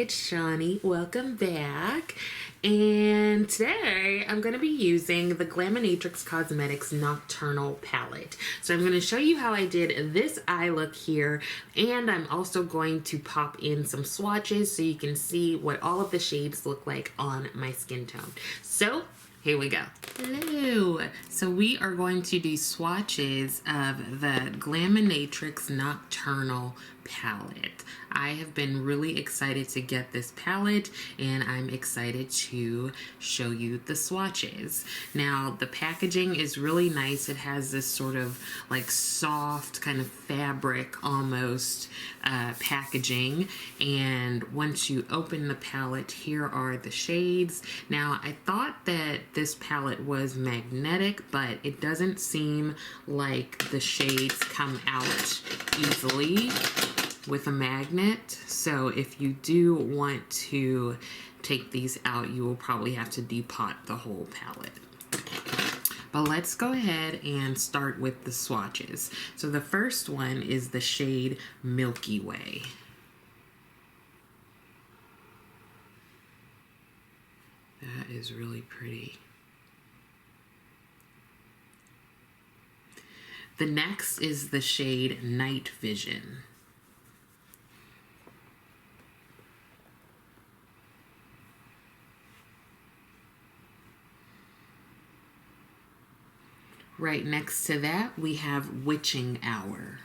it's Shawnee. Welcome back. And today I'm going to be using the Glaminatrix Cosmetics Nocturnal palette. So I'm going to show you how I did this eye look here, and I'm also going to pop in some swatches so you can see what all of the shades look like on my skin tone. So here we go. Hello. So we are going to do swatches of the Glaminatrix Nocturnal palette. I have been really excited to get this palette, and I'm excited to show you the swatches. Now, the packaging is really nice. It has this sort of like soft kind of fabric almost packaging, and once you open the palette, here are the shades. Now, I thought that this palette was magnetic, but it doesn't seem like the shades come out easily with a magnet. So if you do want to take these out, you will probably have to depot the whole palette. But let's go ahead and start with the swatches. So the first one is the shade Milky Way. That is really pretty. The next is the shade Night Vision. Right next to that, we have Witching Hour.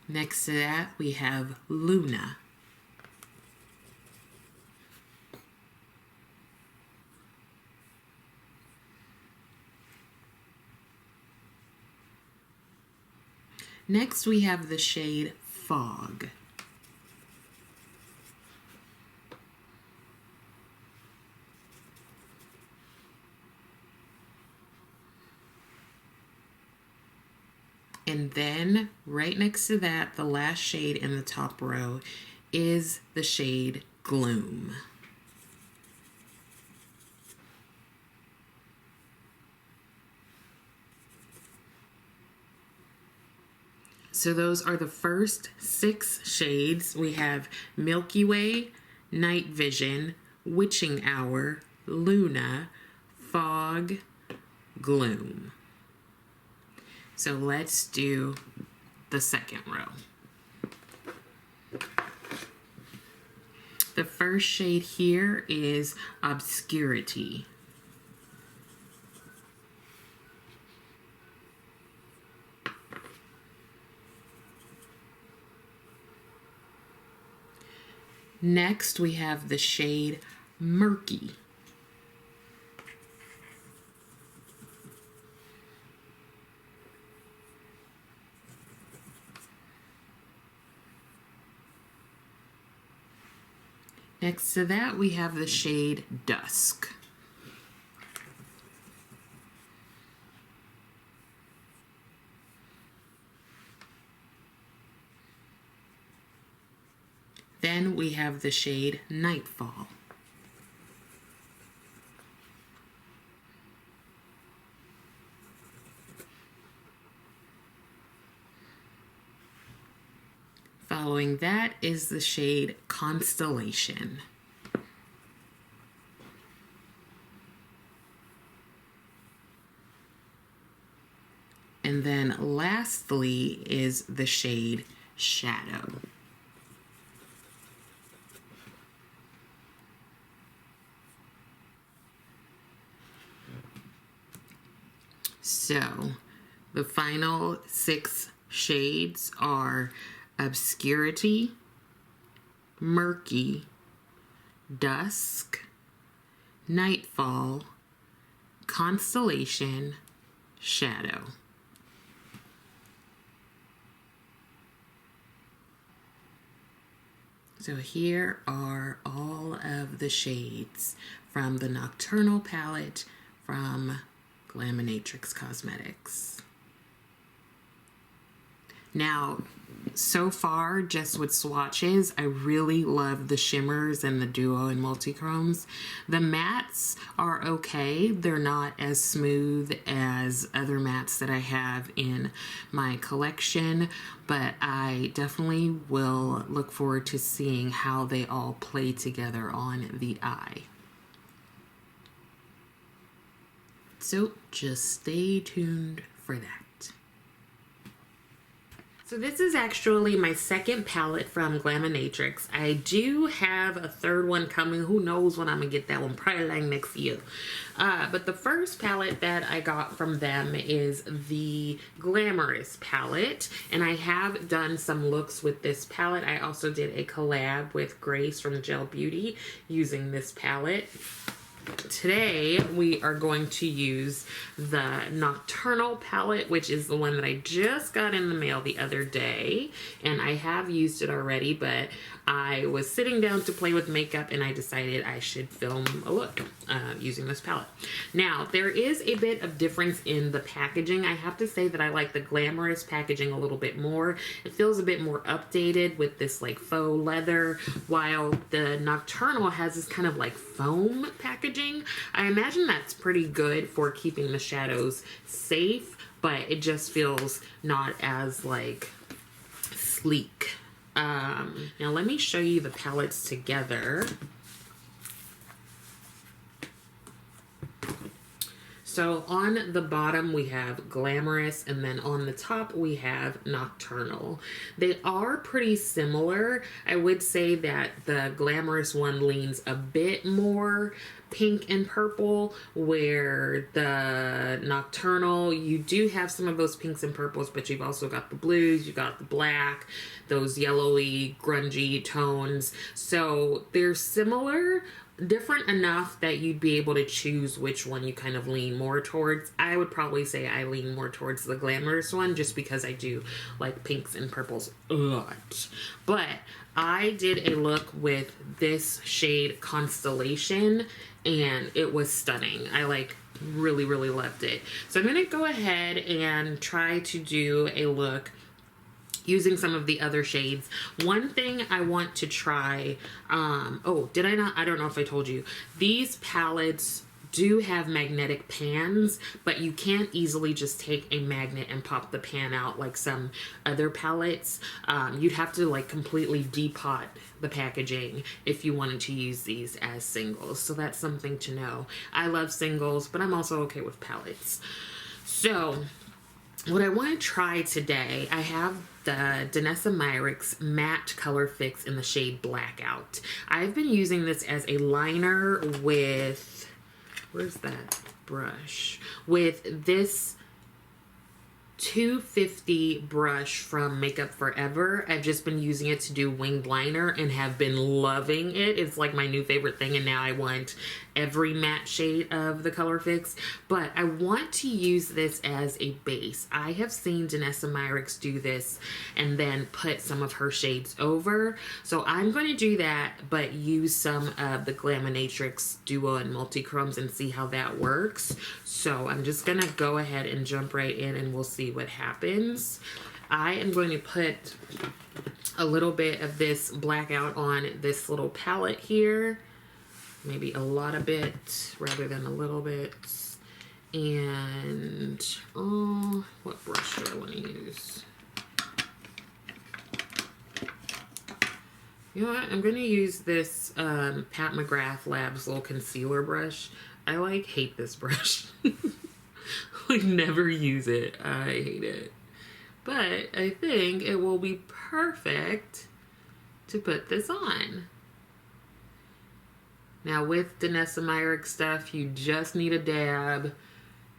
Next to that, we have Luna. Next, we have the shade Fog. And then right next to that, the last shade in the top row is the shade Gloom. So those are the first 6 shades. We have Milky Way, Night Vision, Witching Hour, Luna, Fog, Gloom. So let's do the second row. The first shade here is Obscurity. Next, we have the shade Murky. Next to that, we have the shade Dusk. Then we have the shade Nightfall. Following that is the shade Constellation. And then lastly is the shade Shadow. So the final 6 shades are Obscurity, Murky, Dusk, Nightfall, Constellation, Shadow. So here are all of the shades from the Nocturnal palette from Glaminatrix Cosmetics. Now, So far, just with swatches, I really love the shimmers and the duo and multichromes. The mattes are okay. They're not as smooth as other mattes that I have in my collection, but I definitely will look forward to seeing how they all play together on the eye. So just stay tuned for that. So this is actually my second palette from Glaminatrix. I do have a third one coming. Who knows when I'm gonna get that one? Probably like next year. But the first palette that I got from them is the Glamorous palette. And I have done some looks with this palette. I also did a collab with Grace from Gel Beauty using this palette. Today we are going to use the Nocturnal palette, which is the one that I just got in the mail the other day, and I have used it already, but I was sitting down to play with makeup and I decided I should film a look using this palette. Now, there is a bit of difference in the packaging. I have to say that I like the Glamorous packaging a little bit more. It feels a bit more updated with this like faux leather, while the Nocturnal has this kind of like foam packaging. I imagine that's pretty good for keeping the shadows safe, but it just feels not as like sleek. Now let me show you the palettes together. So on the bottom we have Glamorous, and then on the top we have Nocturnal. They are pretty similar. I would say that the Glamorous one leans a bit more pink and purple, where the Nocturnal, you do have some of those pinks and purples, but you've also got the blues, you got the black, those yellowy, grungy tones. So they're similar, different enough that you'd be able to choose which one you kind of lean more towards. I would probably say I lean more towards the Glamorous one just because I do like pinks and purples a lot. But I did a look with this shade Constellation and it was stunning. I like really loved it. So I'm gonna go ahead and try to do a look using some of the other shades. One thing I want to try, oh, did I not? I don't know if I told you. These palettes do have magnetic pans, but you can't easily just take a magnet and pop the pan out like some other palettes. You'd have to like completely depot the packaging if you wanted to use these as singles. So that's something to know. I love singles, but I'm also okay with palettes. So what I want to try today, I have the Glaminatrix Matte Color Fix in the shade Blackout. I've been using this as a liner with, where's that brush? With this 250 brush from Makeup Forever. I've just been using it to do winged liner and have been loving it. It's like my new favorite thing, and now I want every matte shade of the Color Fix. But I want to use this as a base. I have seen Glaminatrix do this and then put some of her shades over. So I'm going to do that, but use some of the Glaminatrix Duo and Multichromes and see how that works. So I'm just going to go ahead and jump right in and we'll see what happens. I am going to put a little bit of this Blackout on this little palette here. Maybe a lot of bit rather than a little bit. And, oh, what brush do I want to use? You know what? I'm going to use this Pat McGrath Labs little concealer brush. I like hate this brush. Like never use it. I hate it. But I think it will be perfect to put this on. Now with Glaminatrix stuff, you just need a dab.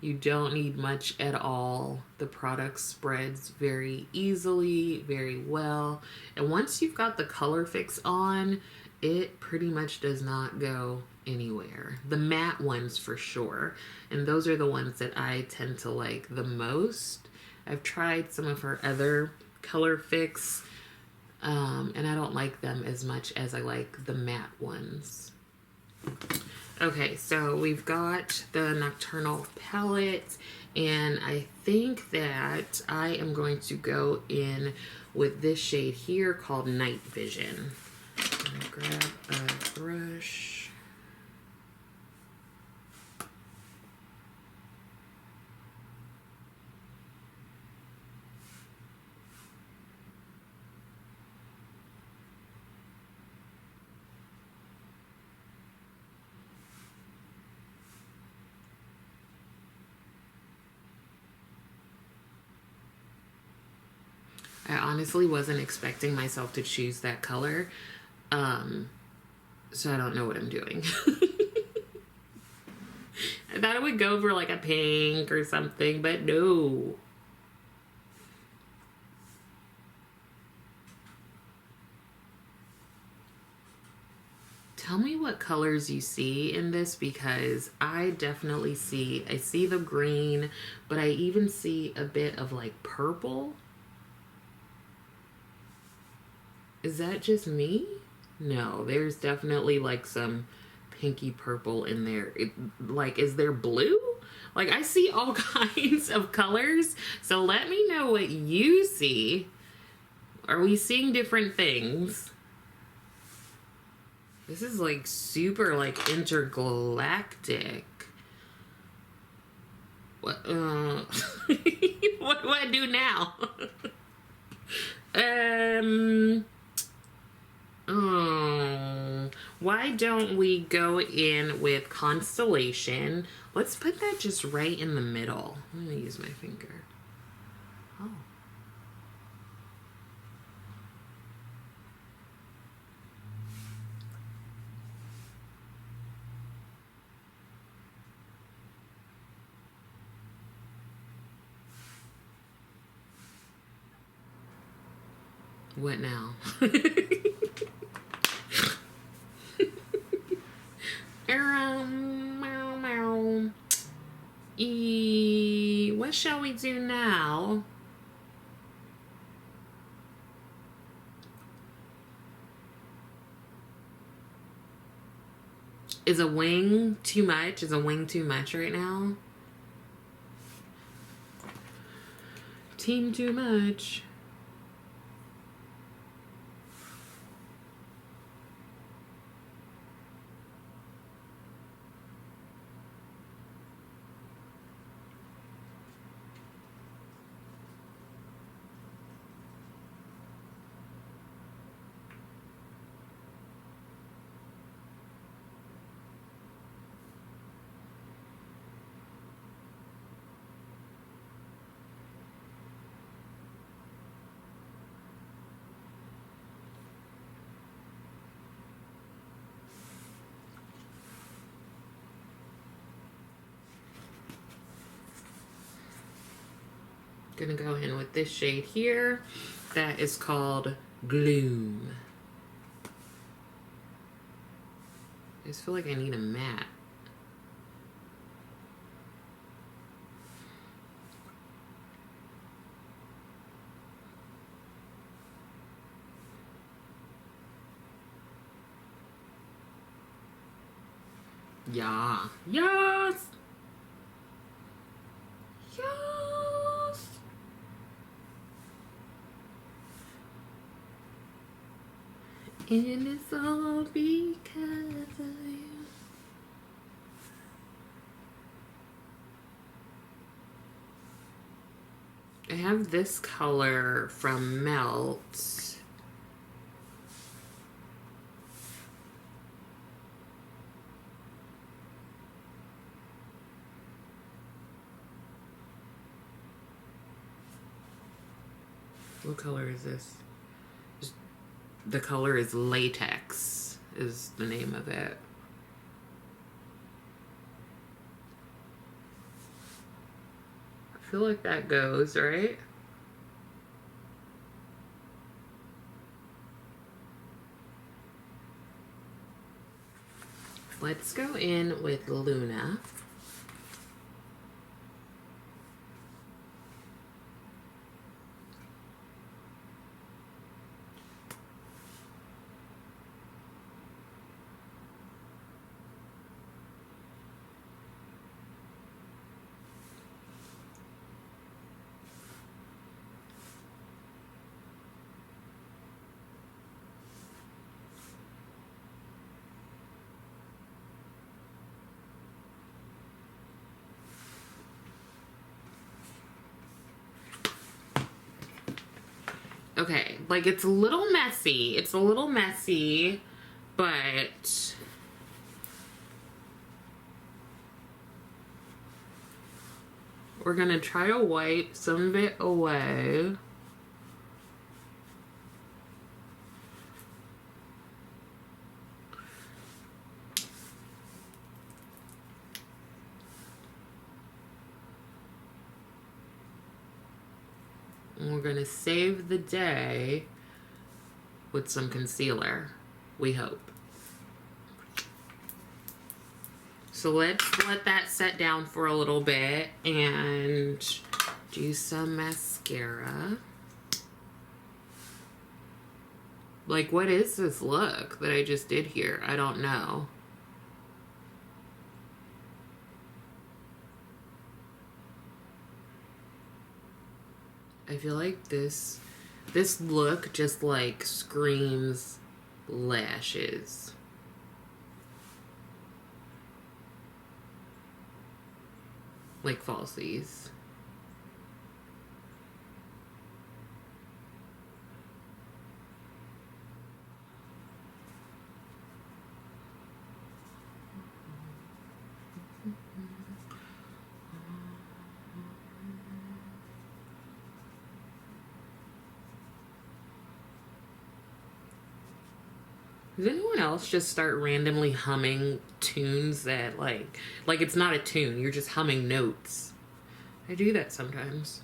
You don't need much at all. The product spreads very easily, very well. And once you've got the Color Fix on, it pretty much does not go anywhere. The matte ones for sure. And those are the ones that I tend to like the most. I've tried some of her other Color Fix, and I don't like them as much as I like the matte ones. Okay, so we've got the Nocturnal palette, And I think that I am going to go in with this shade here called Night Vision. I'm gonna grab a brush. I honestly wasn't expecting myself to choose that color, so I don't know what I'm doing. I thought it would go for like a pink or something, but no. Tell me what colors you see in this, because I definitely see the green, but I even see a bit of like purple. Is that just me? No, there's definitely like some pinky purple in there. Like, is there blue? Like, I see all kinds of colors. So let me know what you see. Are we seeing different things? This is like super like intergalactic. What? What do I do now? Oh, why don't we go in with Constellation? Let's put that just right in the middle. I'm gonna use my finger. Oh. What now? What shall we do now? Is a wing too much? Is a wing too much right now? Team too much. Gonna go in with this shade here that is called Gloom. I just feel like I need a matte. Yeah. Yes. Yes. And it's all because of you. I have this color from Melt. What color is this? The color is Latex, is the name of it. I feel like that goes, right? Let's go in with Luna. Okay, like it's a little messy. It's a little messy, but we're gonna try to wipe some of it away. And we're gonna save the day with some concealer, we hope. So let's let that set down for a little bit and do some mascara. Like, what is this look that I just did here? I don't know. I feel like this look just like screams lashes. Like falsies. Does anyone else just start randomly humming tunes that like it's not a tune, you're just humming notes? I do that sometimes.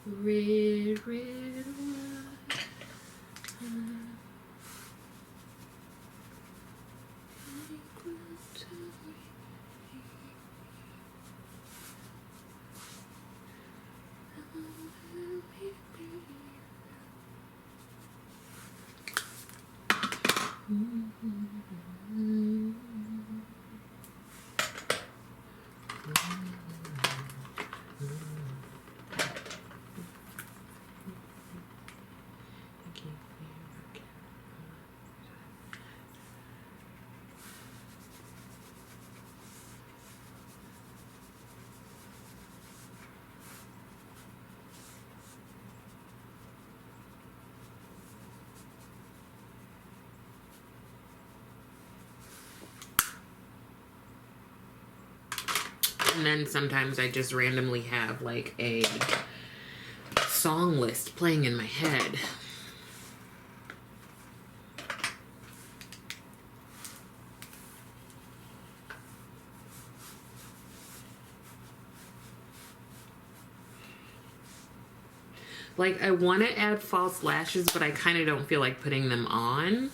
Red, red wine. And then sometimes I just randomly have like a song list playing in my head. Like, I want to add false lashes, but I kind of don't feel like putting them on.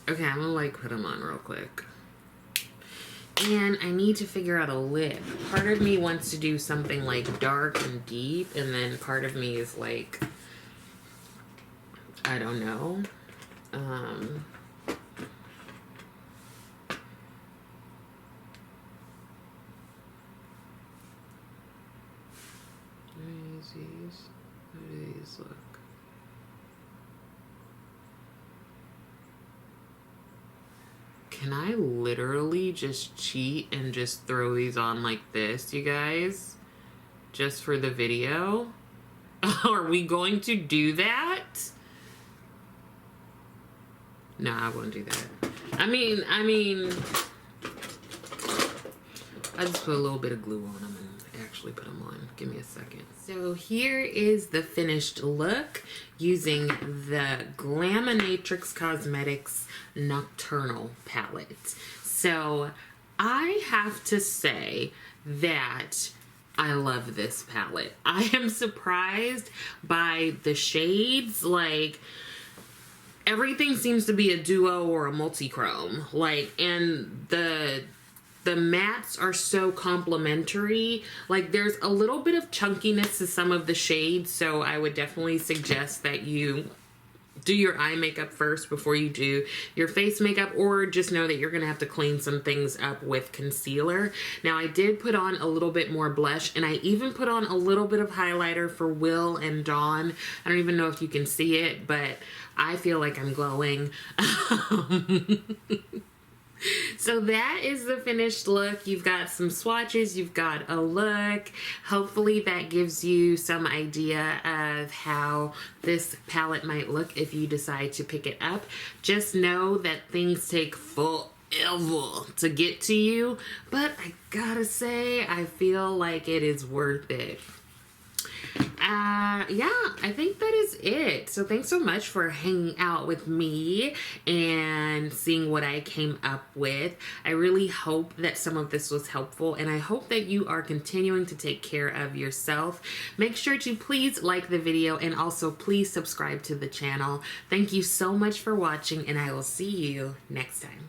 Okay, I'm gonna like put them on real quick. And I need to figure out a lip. Part of me wants to do something like dark and deep, and then part of me is like, I don't know. How do these look? Can I literally just cheat and just throw these on like this, you guys? just for the video? Are we going to do that? No, I won't do that. I mean, I just put a little bit of glue on them and actually put them on. Give me a second. So here is the finished look using the Glaminatrix Cosmetics Nocturnal palette. So I have to say that I love this palette. I am surprised by the shades. Like, everything seems to be a duo or a multi-chrome. Like, and the mattes are so complementary. Like, there's a little bit of chunkiness to some of the shades, so I would definitely suggest that you do your eye makeup first before you do your face makeup, or just know that you're gonna have to clean some things up with concealer. Now, I did put on a little bit more blush, and I even put on a little bit of highlighter for Will and Dawn. I don't even know if you can see it, but I feel like I'm glowing. So that is the finished look. You've got some swatches, you've got a look. Hopefully that gives you some idea of how this palette might look if you decide to pick it up. Just know that things take forever to get to you, but I gotta say, I feel like it is worth it. Yeah, I think that is it. So thanks so much for hanging out with me and seeing what I came up with. I really hope that some of this was helpful, and I hope that you are continuing to take care of yourself. Make sure to please like the video, and also please subscribe to the channel. Thank you so much for watching, and I will see you next time.